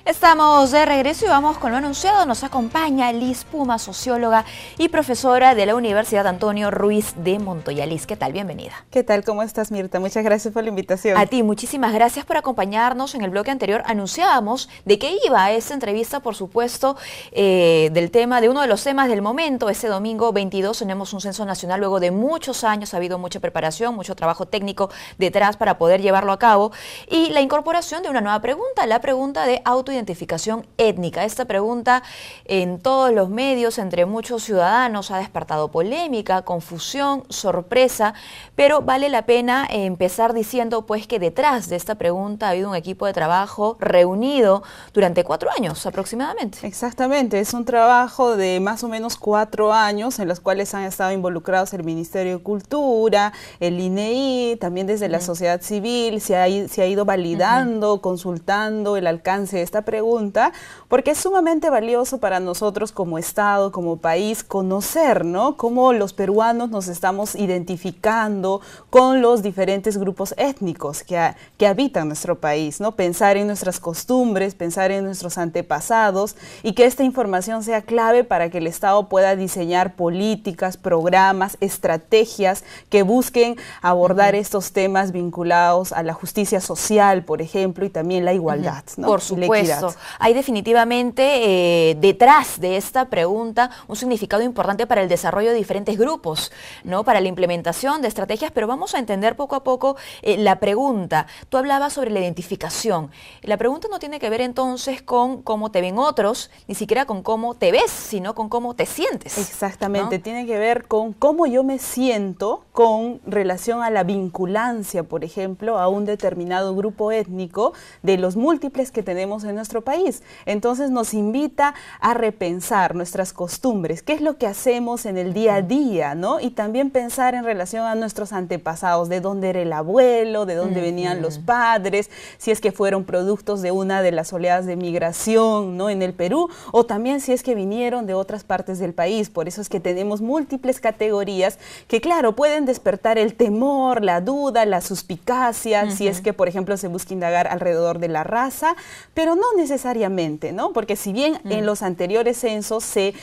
Estamos de regreso y vamos con lo anunciado. Nos acompaña Liz Puma, socióloga y profesora de la Universidad Antonio Ruiz de Montoya. Liz, ¿qué tal? Bienvenida. ¿Qué tal? ¿Cómo estás, Mirta? Muchas gracias por la invitación. A ti, muchísimas gracias por acompañarnos. En el bloque anterior anunciábamos de qué iba esta entrevista, por supuesto, de uno de los temas del momento. Ese domingo 22 tenemos un censo nacional luego de muchos años. Ha habido mucha preparación, mucho trabajo técnico detrás para poder llevarlo a cabo. Y la incorporación de una nueva pregunta, la pregunta de autoidentificación étnica. Esta pregunta en todos los medios, entre muchos ciudadanos, ha despertado polémica, confusión, sorpresa, pero vale la pena empezar diciendo pues que detrás de esta pregunta ha habido un equipo de trabajo reunido durante 4 años aproximadamente. Exactamente, es un trabajo de más o menos 4 años en los cuales han estado involucrados el Ministerio de Cultura, el INEI, también desde la sociedad civil, se ha ido validando, consultando el alcance de esta pregunta, porque es sumamente valioso para nosotros como Estado, como país, conocer, ¿no?, cómo los peruanos nos estamos identificando con los diferentes grupos étnicos que habitan nuestro país, ¿no? Pensar en nuestras costumbres, pensar en nuestros antepasados y que esta información sea clave para que el Estado pueda diseñar políticas, programas, estrategias que busquen abordar estos temas vinculados a la justicia social, por ejemplo, y también la igualdad, ¿no? Por supuesto. Hay definitivamente detrás de esta pregunta un significado importante para el desarrollo de diferentes grupos, ¿no?, para la implementación de estrategias, pero vamos a entender poco a poco la pregunta. Tú hablabas sobre la identificación. La pregunta no tiene que ver entonces con cómo te ven otros, ni siquiera con cómo te ves, sino con cómo te sientes. Exactamente, ¿no? Tiene que ver con cómo yo me siento con relación a la vinculancia, por ejemplo, a un determinado grupo étnico de los múltiples que tenemos en nuestro país. Entonces nos invita a repensar nuestras costumbres, qué es lo que hacemos en el día a día, ¿no? Y también pensar en relación a nuestros antepasados, de dónde era el abuelo, de dónde venían los padres, si es que fueron productos de una de las oleadas de migración, ¿no?, en el Perú, o también si es que vinieron de otras partes del país. Por eso es que tenemos múltiples categorías que, claro, pueden despertar el temor, la duda, la suspicacia, si es que, por ejemplo, se busca indagar alrededor de la raza, pero no necesariamente, ¿no? Porque si bien en los anteriores censos se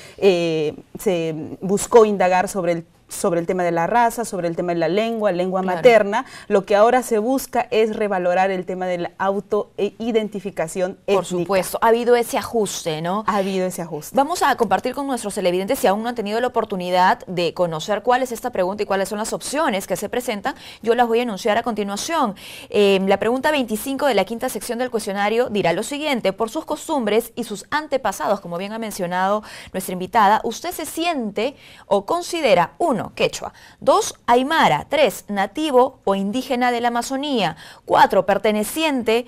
buscó indagar sobre el tema de la raza, sobre el tema de la lengua materna, lo que ahora se busca es revalorar el tema de la autoidentificación étnica. Por supuesto, ha habido ese ajuste, ¿no? Ha habido ese ajuste. Vamos a compartir con nuestros televidentes, si aún no han tenido la oportunidad de conocer cuál es esta pregunta y cuáles son las opciones que se presentan. Yo las voy a enunciar a continuación. La pregunta 25 de la quinta sección del cuestionario dirá lo siguiente: por sus costumbres y sus antepasados, como bien ha mencionado nuestra invitada, ¿usted se siente o considera 1. Quechua, 2. Aymara, 3. Nativo o indígena de la Amazonía, 4. Perteneciente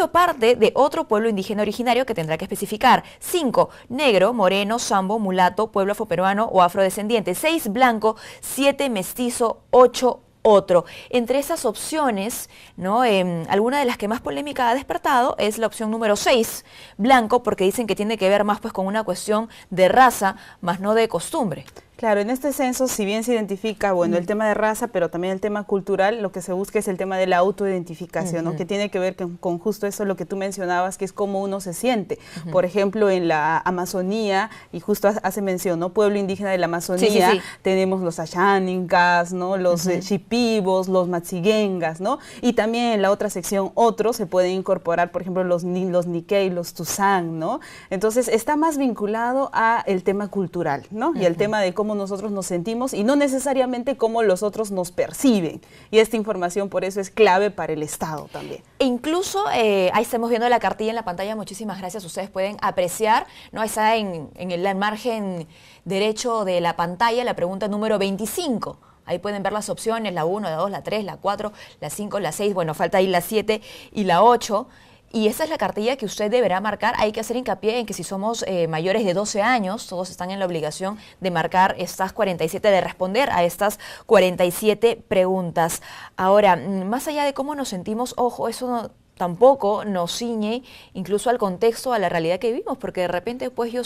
o parte de otro pueblo indígena originario que tendrá que especificar, 5. Negro, moreno, sambo, mulato, pueblo afroperuano o afrodescendiente, 6. Blanco, 7. Mestizo, 8. Otro. Entre esas opciones, ¿no?, alguna de las que más polémica ha despertado es la opción número 6, blanco, porque dicen que tiene que ver más pues con una cuestión de raza, más no de costumbre. Claro, en este censo, si bien se identifica, bueno, el tema de raza, pero también el tema cultural, lo que se busca es el tema de la autoidentificación, ¿no?, que tiene que ver con justo eso, lo que tú mencionabas, que es cómo uno se siente. Por ejemplo, en la Amazonía, y justo hace mención, ¿no?, pueblo indígena de la Amazonía, tenemos los Ashaninkas, ¿no?, los Shipibos, los Matsiguengas, ¿no? Y también en la otra sección, otros, se pueden incorporar, por ejemplo, los Nikkei, los Tuzán, ¿no? Entonces, está más vinculado a el tema cultural, ¿no? Y el tema de cómo nosotros nos sentimos y no necesariamente cómo los otros nos perciben. Y esta información por eso es clave para el Estado también. E incluso, ahí estamos viendo la cartilla en la pantalla, muchísimas gracias, ustedes pueden apreciar, ¿no? Ahí está en el margen derecho de la pantalla la pregunta número 25. Ahí pueden ver las opciones, la 1, la 2, la 3, la 4, la 5, la 6, bueno, falta ahí la 7 y la 8. Y esa es la cartilla que usted deberá marcar. Hay que hacer hincapié en que si somos mayores de 12 años, todos están en la obligación de marcar estas 47, de responder a estas 47 preguntas. Ahora, más allá de cómo nos sentimos, ojo, eso tampoco nos ciñe incluso al contexto, a la realidad que vivimos, porque de repente pues yo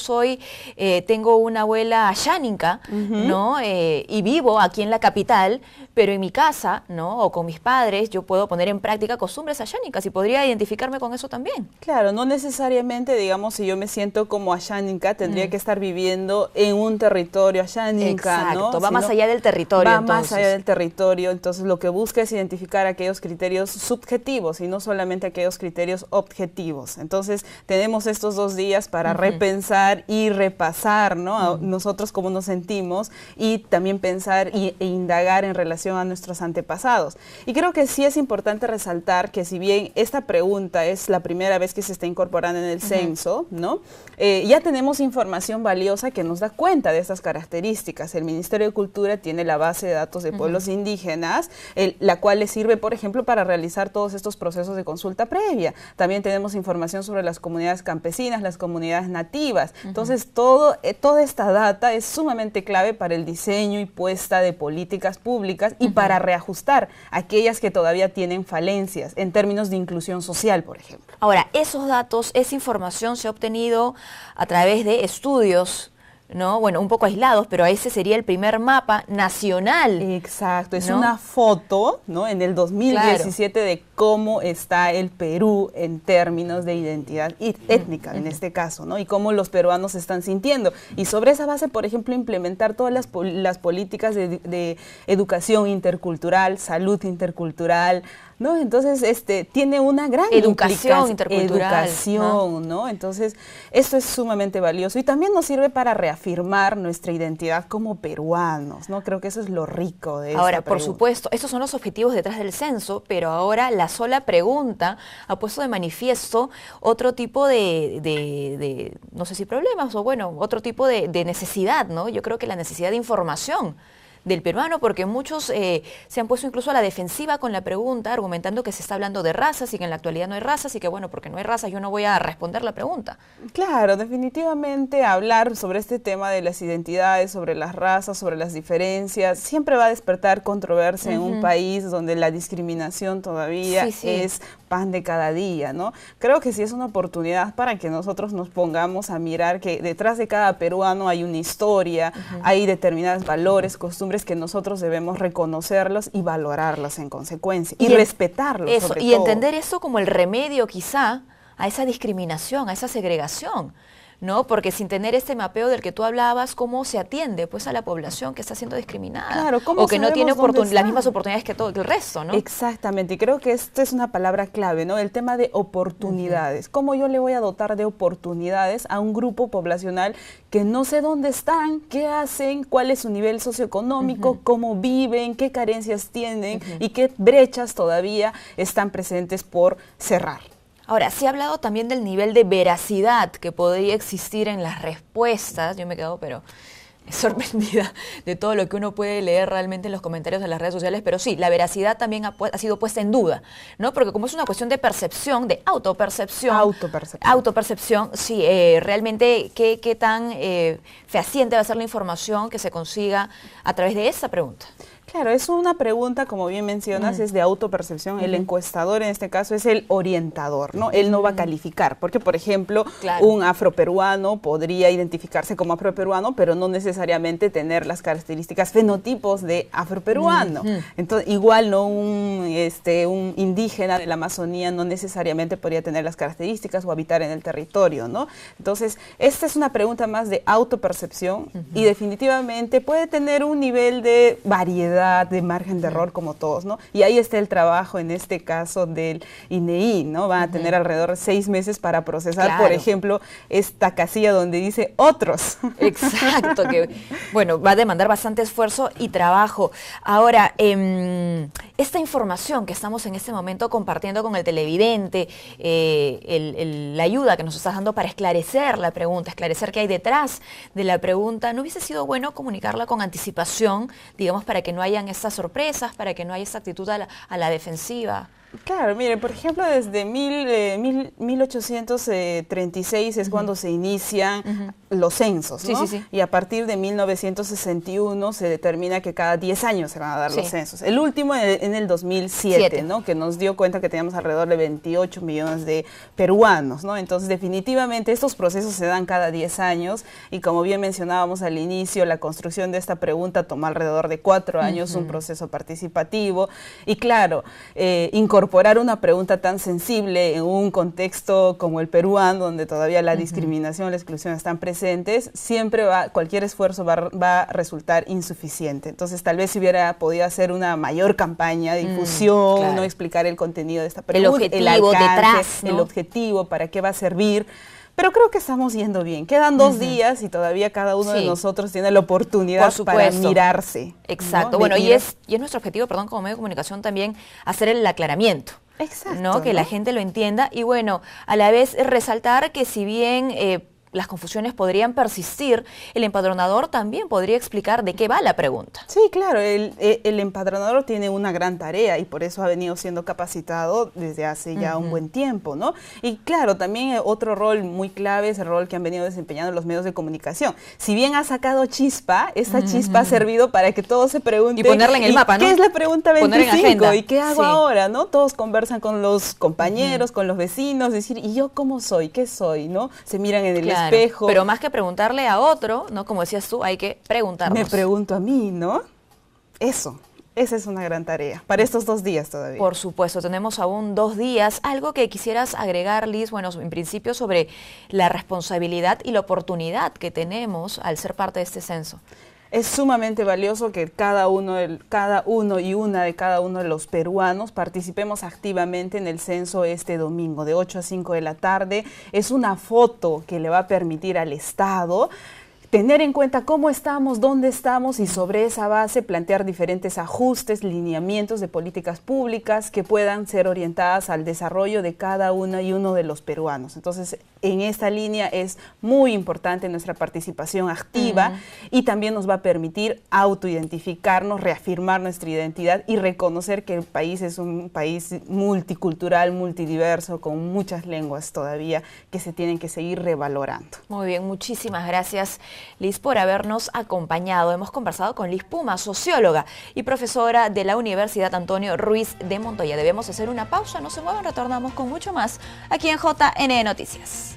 tengo una abuela yánica, ¿no? Y vivo aquí en la capital, pero en mi casa, ¿no? O con mis padres, yo puedo poner en práctica costumbres ayánicas y podría identificarme con eso también. Claro, no necesariamente, digamos, si yo me siento como ayánica, tendría que estar viviendo en un territorio ayánica, ¿no? Exacto, va más allá del territorio. Va más allá del territorio, entonces lo que busca es identificar aquellos criterios subjetivos y no solamente aquellos criterios objetivos. Entonces tenemos estos 2 días para repensar y repasar, ¿no? A nosotros cómo nos sentimos y también pensar e indagar en relación a nuestros antepasados. Y creo que sí es importante resaltar que si bien esta pregunta es la primera vez que se está incorporando en el censo, ¿no? Ya tenemos información valiosa que nos da cuenta de estas características. El Ministerio de Cultura tiene la base de datos de pueblos indígenas, la cual le sirve, por ejemplo, para realizar todos estos procesos de consulta previa. También tenemos información sobre las comunidades campesinas, las comunidades nativas. Entonces, toda esta data es sumamente clave para el diseño y puesta de políticas públicas y para reajustar aquellas que todavía tienen falencias en términos de inclusión social, por ejemplo. Ahora, esos datos, esa información se ha obtenido a través de estudios, ¿no? Bueno, un poco aislados, pero ese sería el primer mapa nacional. Exacto, es ¿no? una foto, ¿no? En el 2017 de cómo está el Perú en términos de identidad étnica, en este caso, ¿no? Y cómo los peruanos se están sintiendo. Y sobre esa base, por ejemplo, implementar todas las políticas de educación intercultural, salud intercultural, ¿no? Entonces, tiene una gran educación intercultural, educación, ¿no? Entonces, esto es sumamente valioso y también nos sirve para reafirmar nuestra identidad como peruanos, ¿no? Creo que eso es lo rico de Ahora, por supuesto, estos son los objetivos detrás del censo, pero ahora la sola pregunta ha puesto de manifiesto otro tipo de no sé si problemas o bueno, otro tipo de necesidad, ¿no? Yo creo que la necesidad de información del peruano, porque muchos se han puesto incluso a la defensiva con la pregunta, argumentando que se está hablando de razas y que en la actualidad no hay razas y que bueno, porque no hay razas yo no voy a responder la pregunta. Claro, definitivamente hablar sobre este tema de las identidades, sobre las razas, sobre las diferencias, siempre va a despertar controversia en un país donde la discriminación todavía es pan de cada día, ¿no? Creo que sí es una oportunidad para que nosotros nos pongamos a mirar que detrás de cada peruano hay una historia, hay determinados valores, costumbres que nosotros debemos reconocerlos y valorarlos en consecuencia y respetarlos sobre y todo. Entender eso como el remedio quizá a esa discriminación, a esa segregación, ¿no? Porque sin tener este mapeo del que tú hablabas, ¿cómo se atiende pues a la población que está siendo discriminada? Claro, ¿cómo o que no tiene las mismas está? oportunidades que todo el resto, ¿no? Exactamente, y creo que esta es una palabra clave, ¿no? El tema de oportunidades. ¿Cómo yo le voy a dotar de oportunidades a un grupo poblacional que no sé dónde están, qué hacen, cuál es su nivel socioeconómico, cómo viven, qué carencias tienen y qué brechas todavía están presentes por cerrar? Ahora, se ha hablado también del nivel de veracidad que podría existir en las respuestas. Yo me quedo, pero sorprendida de todo lo que uno puede leer realmente en los comentarios de las redes sociales, pero sí, la veracidad también ha sido puesta en duda, ¿no? Porque como es una cuestión de percepción, de autopercepción, sí, realmente qué tan fehaciente va a ser la información que se consiga a través de esa pregunta. Claro, es una pregunta, como bien mencionas, es de autopercepción. El encuestador en este caso es el orientador, ¿no? Él no va a calificar, porque por ejemplo, un afroperuano podría identificarse como afroperuano, pero no necesariamente tener las características, fenotipos de afroperuano. Entonces, igual, ¿no? Un indígena de la Amazonía no necesariamente podría tener las características o habitar en el territorio, ¿no? Entonces, esta es una pregunta más de autopercepción y definitivamente puede tener un nivel de variedad, de margen de error como todos, ¿no? Y ahí está el trabajo en este caso del INEI, ¿no? Van a tener alrededor de 6 meses para procesar, por ejemplo, esta casilla donde dice otros. Exacto, que bueno, va a demandar bastante esfuerzo y trabajo. Ahora, esta información que estamos en este momento compartiendo con el televidente, la ayuda que nos estás dando para esclarecer la pregunta, esclarecer qué hay detrás de la pregunta, ¿no hubiese sido bueno comunicarla con anticipación, digamos, para que no hayan estas sorpresas, para que no haya esta actitud a la defensiva? Claro, mire, por ejemplo, desde 1836 es cuando se inician los censos, ¿no? Sí. Y a partir de 1961 se determina que cada 10 años se van a dar los censos. El último en el 2007, ¿no? Que nos dio cuenta que teníamos alrededor de 28 millones de peruanos, ¿no? Entonces, definitivamente, estos procesos se dan cada 10 años y como bien mencionábamos al inicio, la construcción de esta pregunta toma alrededor de 4 años, un proceso participativo. Y claro, incorporar una pregunta tan sensible en un contexto como el peruano, donde todavía la discriminación, la exclusión están presentes, siempre cualquier esfuerzo va a resultar insuficiente. Entonces, tal vez si hubiera podido hacer una mayor campaña de difusión, no explicar el contenido de esta pregunta, el objetivo detrás, ¿no? El objetivo, para qué va a servir. Pero creo que estamos yendo bien. Quedan 2 días y todavía cada uno de nosotros tiene la oportunidad para mirarse. Exacto. ¿No? Bueno, y es nuestro objetivo, perdón, como medio de comunicación también, hacer el aclaramiento. Exacto. ¿No? Que la gente lo entienda y bueno, a la vez resaltar que si bien las confusiones podrían persistir, el empadronador también podría explicar de qué va la pregunta. Sí, claro, el empadronador tiene una gran tarea y por eso ha venido siendo capacitado desde hace ya un buen tiempo, ¿no? Y claro, también otro rol muy clave es el rol que han venido desempeñando los medios de comunicación. Si bien ha sacado chispa, esta chispa ha servido para que todos se pregunten. Y ponerla en el mapa, ¿no? ¿Qué es la pregunta 25? ¿Y qué hago Sí. ahora, no? Todos conversan con los compañeros, con los vecinos, decir, ¿y yo cómo soy? ¿Qué soy? ¿No? Se miran en el espejo. Pero más que preguntarle a otro, ¿no? Como decías tú, hay que preguntarnos. Me pregunto a mí, ¿no? Esa es una gran tarea para estos 2 días todavía. Por supuesto, tenemos aún 2 días. Algo que quisieras agregar, Liz, bueno, en principio sobre la responsabilidad y la oportunidad que tenemos al ser parte de este censo. Es sumamente valioso que cada uno de cada uno de los peruanos participemos activamente en el censo este domingo, de 8 a 5 de la tarde. Es una foto que le va a permitir al Estado tener en cuenta cómo estamos, dónde estamos y sobre esa base plantear diferentes ajustes, lineamientos de políticas públicas que puedan ser orientadas al desarrollo de cada una y uno de los peruanos. Entonces, en esta línea es muy importante nuestra participación activa y también nos va a permitir autoidentificarnos, reafirmar nuestra identidad y reconocer que el país es un país multicultural, multidiverso, con muchas lenguas todavía que se tienen que seguir revalorando. Muy bien, muchísimas gracias, Liz, por habernos acompañado. Hemos conversado con Liz Puma, socióloga y profesora de la Universidad Antonio Ruiz de Montoya. Debemos hacer una pausa, no se muevan, retornamos con mucho más aquí en JNE Noticias.